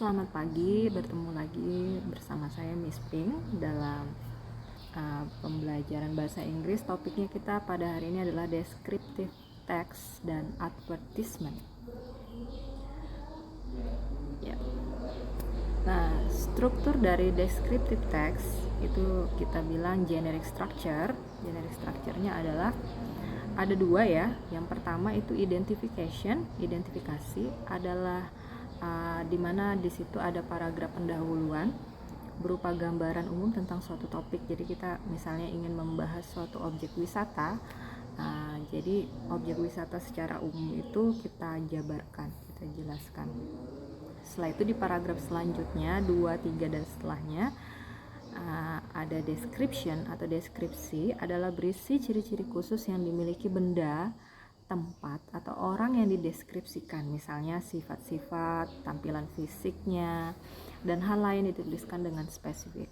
Selamat pagi, bertemu lagi bersama saya Miss Pink dalam pembelajaran bahasa Inggris. Topiknya kita pada hari ini adalah descriptive text dan advertisement. Ya. Nah, struktur dari descriptive text itu kita bilang generic structure. Generic structure-nya adalah ada dua ya. Yang pertama itu identification. Identifikasi adalah di mana di situ ada paragraf pendahuluan berupa gambaran umum tentang suatu topik. Jadi kita misalnya ingin membahas suatu objek wisata, jadi objek wisata secara umum itu kita jabarkan, kita jelaskan. Setelah itu di paragraf selanjutnya 2, 3 dan setelahnya ada description atau deskripsi, adalah berisi ciri-ciri khusus yang dimiliki benda, tempat atau orang yang dideskripsikan, misalnya sifat-sifat, tampilan fisiknya, dan hal lain dituliskan dengan spesifik.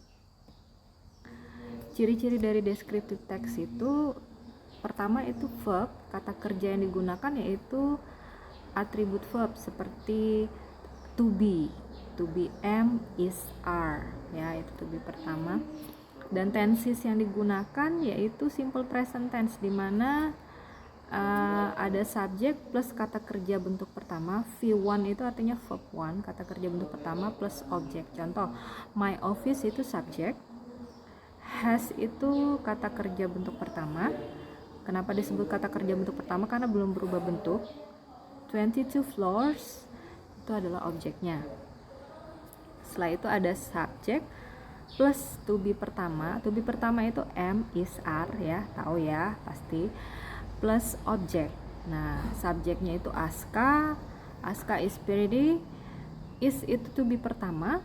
Ciri-ciri dari descriptive text itu pertama itu verb, kata kerja yang digunakan yaitu atribut verb seperti to be, am, is, are, ya itu to be pertama. Dan tenses yang digunakan yaitu simple present tense, di mana ada subjek plus kata kerja bentuk pertama. V1 itu artinya verb 1, kata kerja bentuk pertama plus objek. Contoh, my office itu subjek, has itu kata kerja bentuk pertama. Kenapa disebut kata kerja bentuk pertama? Karena belum berubah bentuk. 22 floors itu adalah objeknya. Setelah itu ada subjek plus to be pertama. To be pertama itu am, is, are, ya, tahu ya pasti, plus objek. Nah, subjeknya itu Aska is pretty, is itu to be pertama.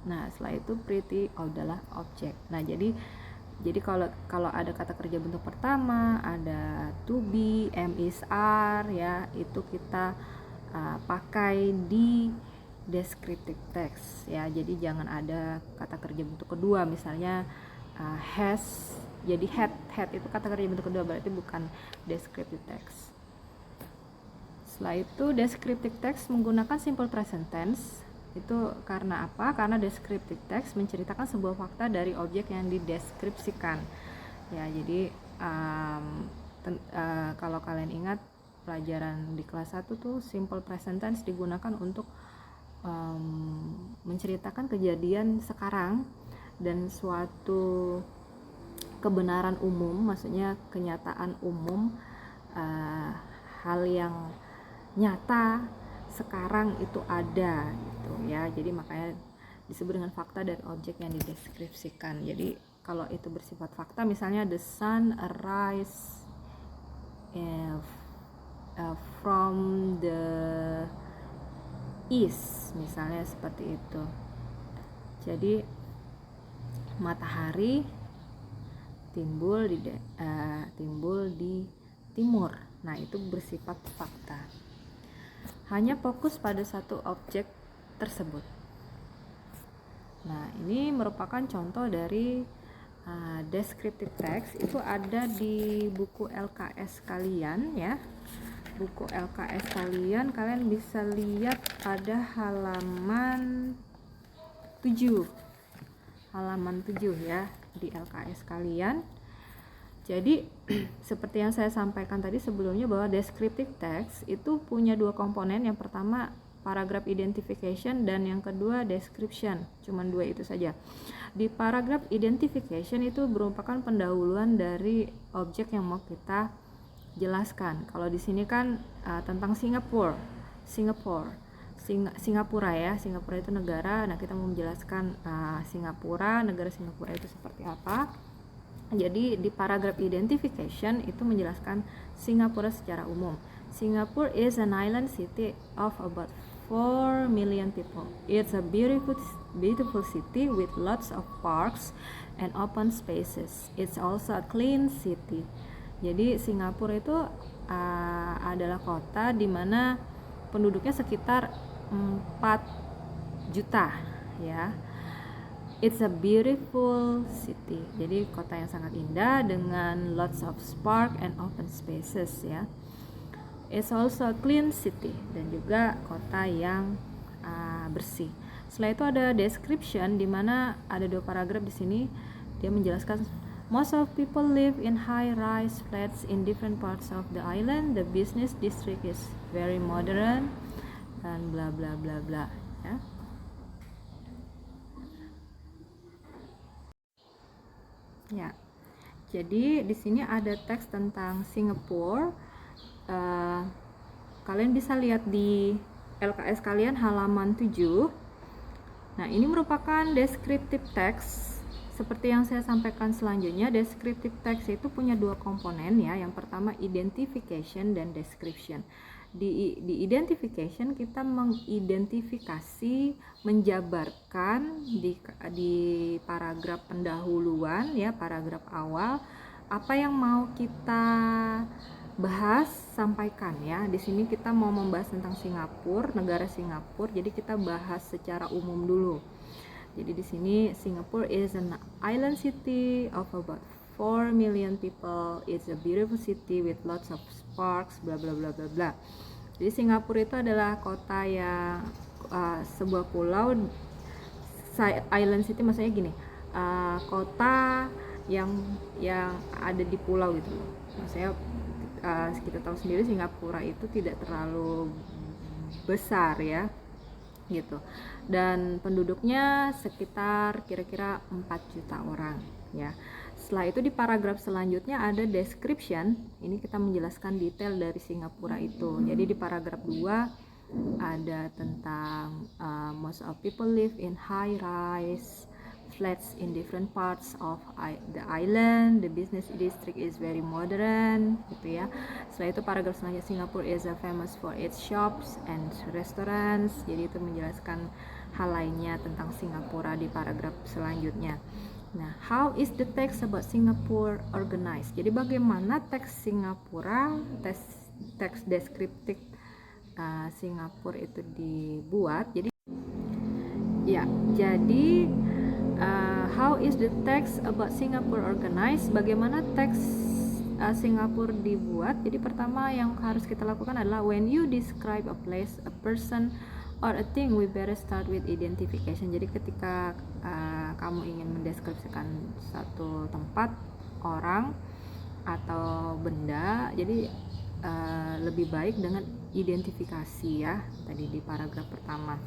Nah, setelah itu pretty adalah objek. Nah, jadi kalau ada kata kerja bentuk pertama, ada to be, am, is, are, ya, itu kita pakai di descriptive text, ya. Jadi jangan ada kata kerja bentuk kedua, misalnya has, jadi had itu kata kerja bentuk kedua, berarti bukan descriptive text. Setelah itu descriptive text menggunakan simple present tense. Itu karena apa? Karena descriptive text menceritakan sebuah fakta dari objek yang dideskripsikan. Ya, jadi kalau kalian ingat pelajaran di kelas 1 tuh simple present tense digunakan untuk menceritakan kejadian sekarang dan suatu kebenaran umum, maksudnya kenyataan umum, hal yang nyata sekarang itu ada gitu ya. Jadi makanya disebut dengan fakta dari objek yang dideskripsikan. Jadi kalau itu bersifat fakta, misalnya the sun arise from the east, misalnya seperti itu. Jadi matahari timbul di timur. Nah, itu bersifat fakta. Hanya fokus pada satu objek tersebut. Nah, ini merupakan contoh dari descriptive text. Itu ada di buku LKS kalian ya. Buku LKS kalian bisa lihat pada halaman 7. Halaman 7 ya di LKS kalian. Jadi seperti yang saya sampaikan tadi sebelumnya, bahwa descriptive text itu punya dua komponen. Yang pertama paragraph identification dan yang kedua description. Cuman dua itu saja. Di paragraph identification itu merupakan pendahuluan dari objek yang mau kita jelaskan. Kalau di sini kan tentang Singapura ya. Singapura itu negara. Nah, kita mau menjelaskan Singapura, negara Singapura itu seperti apa. Jadi di paragraph identification itu menjelaskan Singapura secara umum. Singapore is an island city of about 4 million people. It's a beautiful city with lots of parks and open spaces. It's also a clean city. Jadi Singapura itu adalah kota di mana penduduknya sekitar 4 juta ya. It's a beautiful city. Jadi kota yang sangat indah dengan lots of park and open spaces ya. It's also a clean city, dan juga kota yang bersih. Setelah itu ada description, di mana ada 2 paragraf di sini. Dia menjelaskan most of people live in high-rise flats in different parts of the island. The business district is very modern dan bla bla bla bla ya. Ya. Jadi di sini ada teks tentang Singapura. Kalian bisa lihat di LKS kalian halaman 7. Nah, ini merupakan descriptive text. Seperti yang saya sampaikan selanjutnya, descriptive text itu punya 2 komponen ya. Yang pertama identification dan description. Di identification kita mengidentifikasi, menjabarkan di paragraf pendahuluan ya, paragraf awal apa yang mau kita bahas, sampaikan ya. Di sini kita mau membahas tentang Singapura, negara Singapura. Jadi kita bahas secara umum dulu. Jadi di sini Singapore is an island city of about 4 million people. It's a beautiful city with lots of parks, bla bla bla bla bla. Jadi Singapura itu adalah kota yang sebuah pulau, island city maksudnya gini, kota yang ada di pulau gitu. Maksudnya kita tahu sendiri Singapura itu tidak terlalu besar ya gitu, dan penduduknya sekitar kira-kira 4 juta orang ya. Setelah itu di paragraf selanjutnya ada description. Ini kita menjelaskan detail dari Singapura itu. Jadi di paragraf 2 ada tentang most of people live in high rise flats in different parts of the island. The business district is very modern gitu ya. Setelah itu paragraf selanjutnya, Singapore is famous for its shops and restaurants. Jadi itu menjelaskan hal lainnya tentang Singapura di paragraf selanjutnya. Nah, how is the text about Singapore organized? Jadi bagaimana teks Singapura, teks deskriptif Singapura itu dibuat? Jadi how is the text about Singapore organized? Bagaimana teks Singapura dibuat? Jadi pertama yang harus kita lakukan adalah when you describe a place, a person, or a thing, we better start with identification. Jadi ketika kamu ingin mendeskripsikan satu tempat, orang, atau benda, jadi lebih baik dengan identifikasi ya, tadi di paragraf pertama.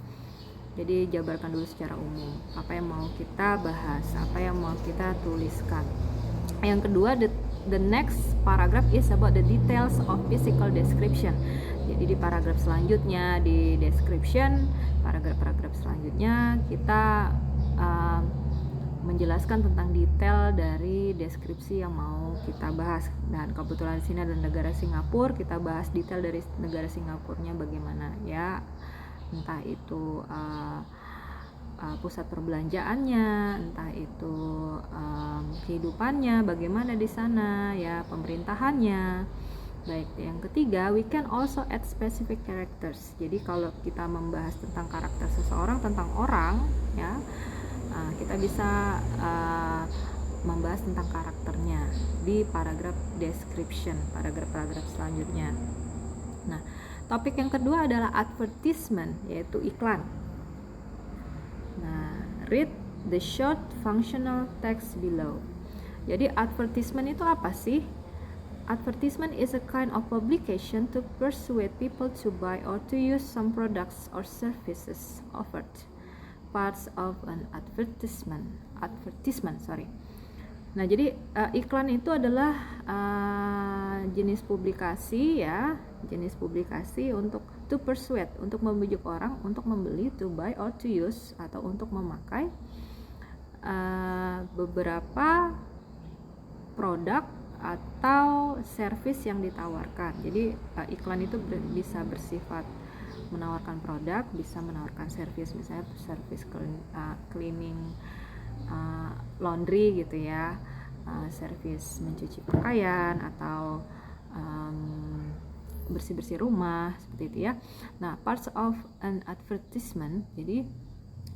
Jadi jabarkan dulu secara umum apa yang mau kita bahas, apa yang mau kita tuliskan. Yang kedua, the next paragraph is about the details of physical description. Jadi di paragraf selanjutnya, di description, paragraf selanjutnya kita menjelaskan tentang detail dari deskripsi yang mau kita bahas. Dan kebetulan di sini ada negara Singapura, kita bahas detail dari negara Singapurnya bagaimana ya, entah itu pusat perbelanjaannya, entah itu kehidupannya bagaimana di sana ya, pemerintahannya. Baik, yang ketiga, we can also add specific characters. Jadi kalau kita membahas tentang karakter seseorang, tentang orang ya, kita bisa membahas tentang karakternya di paragraf description, paragraf selanjutnya. Nah, topik yang kedua adalah advertisement, yaitu iklan. Nah, read the short functional text below. Jadi advertisement itu apa sih? Advertisement is a kind of publication to persuade people to buy or to use some products or services offered. Parts of an advertisement. Nah, jadi iklan itu adalah jenis publikasi ya, jenis publikasi untuk to persuade, untuk membujuk orang untuk membeli, to buy or to use, atau untuk memakai beberapa produk atau service yang ditawarkan. Jadi iklan itu bisa bersifat menawarkan produk, bisa menawarkan service, misalnya service cleaning laundry gitu ya, service mencuci pakaian, atau bersih-bersih rumah seperti itu ya. Nah, parts of an advertisement, jadi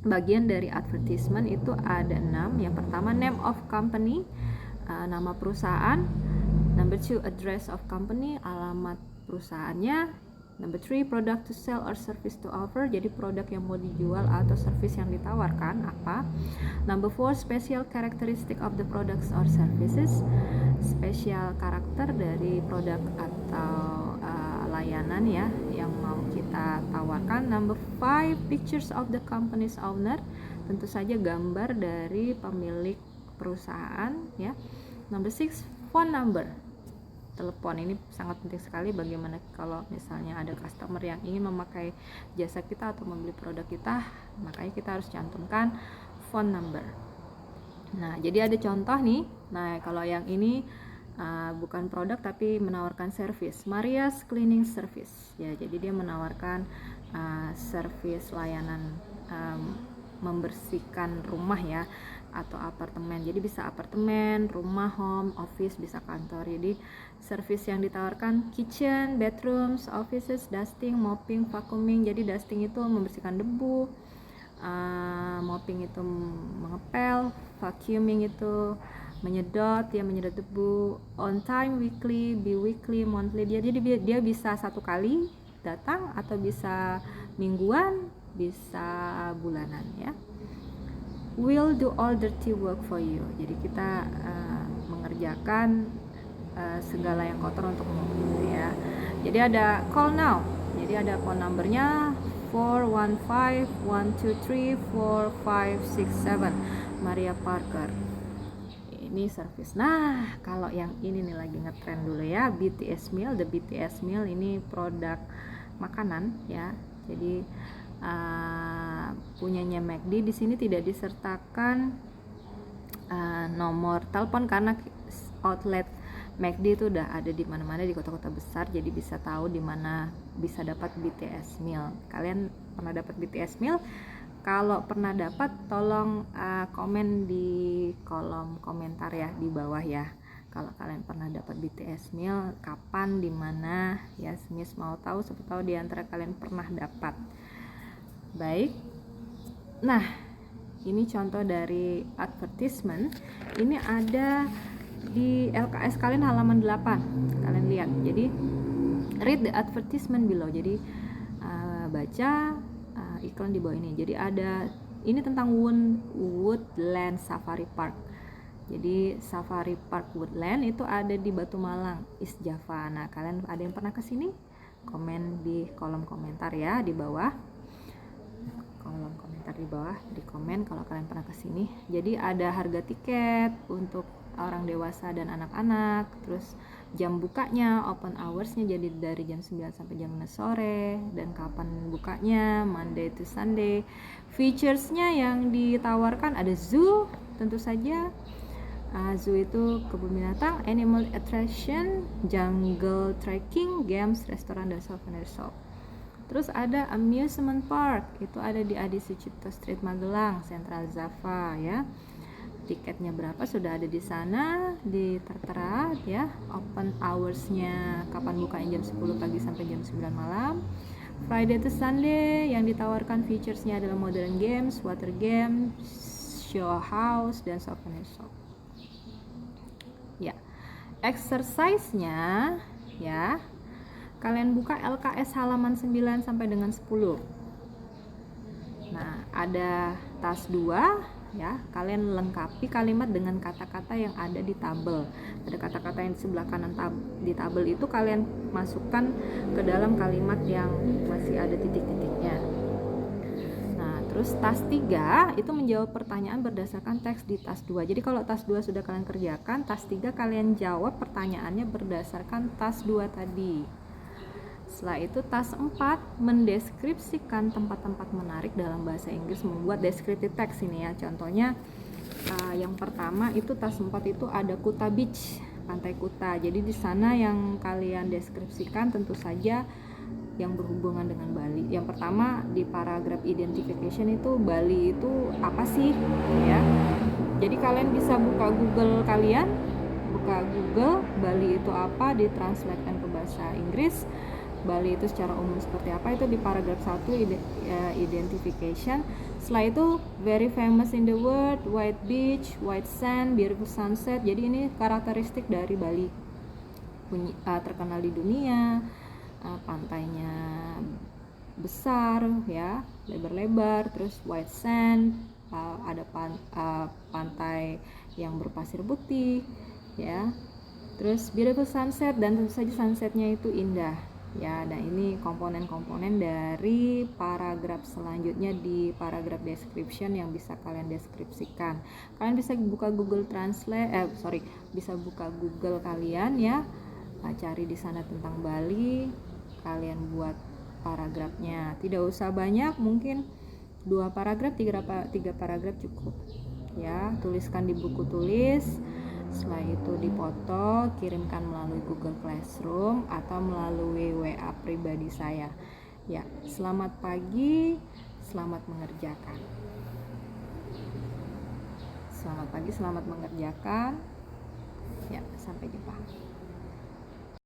bagian dari advertisement itu ada 6. Yang pertama, name of company, nama perusahaan. Number 2, address of company, alamat perusahaannya. Number 3, product to sell or service to offer. Jadi produk yang mau dijual atau service yang ditawarkan apa. Number 4, special characteristic of the products or services. Spesial karakter dari produk atau layanan ya yang mau kita tawarkan. Number 5, pictures of the company's owner. Tentu saja gambar dari pemilik perusahaan ya. Number 6, phone number. Telepon ini sangat penting sekali. Bagaimana kalau misalnya ada customer yang ingin memakai jasa kita atau membeli produk kita, makanya kita harus cantumkan phone number. Nah, jadi ada contoh nih. Nah, kalau yang ini bukan produk tapi menawarkan service. Maria's Cleaning Service. Ya, jadi dia menawarkan service layanan membersihkan rumah ya atau apartemen. Jadi bisa apartemen, rumah, home, office, bisa kantor. Jadi service yang ditawarkan kitchen, bedrooms, offices, dusting, mopping, vacuuming. Jadi dusting itu membersihkan debu, mopping itu mengepel, vacuuming itu menyedot debu. On time, weekly, bi-weekly, monthly. Jadi dia bisa satu kali datang atau bisa mingguan, bisa bulanan ya. Will do all dirty work for you. Jadi kita mengerjakan segala yang kotor untukmu ya. Jadi ada call now. Jadi ada phone numbernya 415-123-4567 Maria Parker. Ini service. Nah, kalau yang ini nih lagi ngetrend dulu ya, BTS Meal. The BTS Meal ini produk makanan ya. Jadi punyanya McD. Di sini tidak disertakan nomor telepon karena outlet McD itu udah ada di mana-mana di kota-kota besar, jadi bisa tahu di mana bisa dapat BTS Meal. Kalian pernah dapat BTS Meal? Kalau pernah dapat, tolong komen di kolom komentar ya di bawah ya. Kalau kalian pernah dapat BTS Meal, kapan, di mana ya, Miss mau tahu, siapa tahu di antara kalian pernah dapat. Baik. Nah, ini contoh dari advertisement. Ini ada di LKS kalian halaman 8. Kalian lihat. Jadi read the advertisement below. Jadi baca iklan di bawah ini. Jadi ada ini tentang Woodland Safari Park. Jadi Safari Park Woodland itu ada di Batu Malang, East Java. Nah, kalian ada yang pernah kesini? Komen di kolom komentar ya di bawah. Kolom komentar di bawah, di komen kalau kalian pernah kesini. Jadi ada harga tiket untuk orang dewasa dan anak-anak, terus jam bukanya, open hoursnya jadi dari jam 9 sampai jam 6 sore, dan kapan bukanya, Monday to Sunday. Featuresnya yang ditawarkan ada zoo, tentu saja. Zoo itu kebun binatang, animal attraction, jungle trekking, games, restoran, dan souvenir shop. Terus ada amusement park, itu ada di Adi Sucipto Street Magelang, Central Java ya. Tiketnya berapa sudah ada di sana, tertera ya. Open hoursnya kapan bukanya, jam 10 pagi sampai jam 9 malam. Friday to Sunday yang ditawarkan featuresnya adalah modern games, water games, show house, dan souvenir shop. Ya, exercise-nya ya. Kalian buka LKS halaman 9 sampai dengan 10. Nah, ada tas 2 ya. Kalian lengkapi kalimat dengan kata-kata yang ada di tabel. Ada kata-kata yang di sebelah kanan di tabel itu kalian masukkan ke dalam kalimat yang masih ada titik-titiknya. Nah, terus tas 3 itu menjawab pertanyaan berdasarkan teks di tas 2. Jadi kalau tas 2 sudah kalian kerjakan, tas 3 kalian jawab pertanyaannya berdasarkan tas 2 tadi. Setelah itu tas 4 mendeskripsikan tempat-tempat menarik dalam bahasa Inggris, membuat descriptive text ini ya. Contohnya yang pertama itu tas 4 itu ada Kuta Beach, Pantai Kuta. Jadi di sana yang kalian deskripsikan tentu saja yang berhubungan dengan Bali. Yang pertama di paragraph identification itu Bali itu apa sih ya. Jadi kalian bisa buka Google Bali itu apa, ditranslatekan ke bahasa Inggris. Bali itu secara umum seperti apa, itu di paragraf 1 identification. Setelah itu very famous in the world, white beach, white sand, beautiful sunset. Jadi ini karakteristik dari Bali, terkenal di dunia, pantainya besar ya, lebar-lebar, terus white sand, ada pantai yang berpasir putih ya, terus beautiful sunset, dan tentu saja sunsetnya itu indah ya. Dan ini komponen-komponen dari paragraf selanjutnya di paragraf description yang bisa kalian deskripsikan. Kalian bisa buka Google Translate, bisa buka Google kalian ya, cari di sana tentang Bali, kalian buat paragrafnya. Tidak usah banyak, mungkin 2 paragraf, 3 paragraf cukup ya. Tuliskan di buku tulis, setelah itu dipoto, kirimkan melalui Google Classroom atau melalui WA pribadi saya ya. Selamat pagi, selamat mengerjakan. Selamat pagi, selamat mengerjakan ya. Sampai jumpa.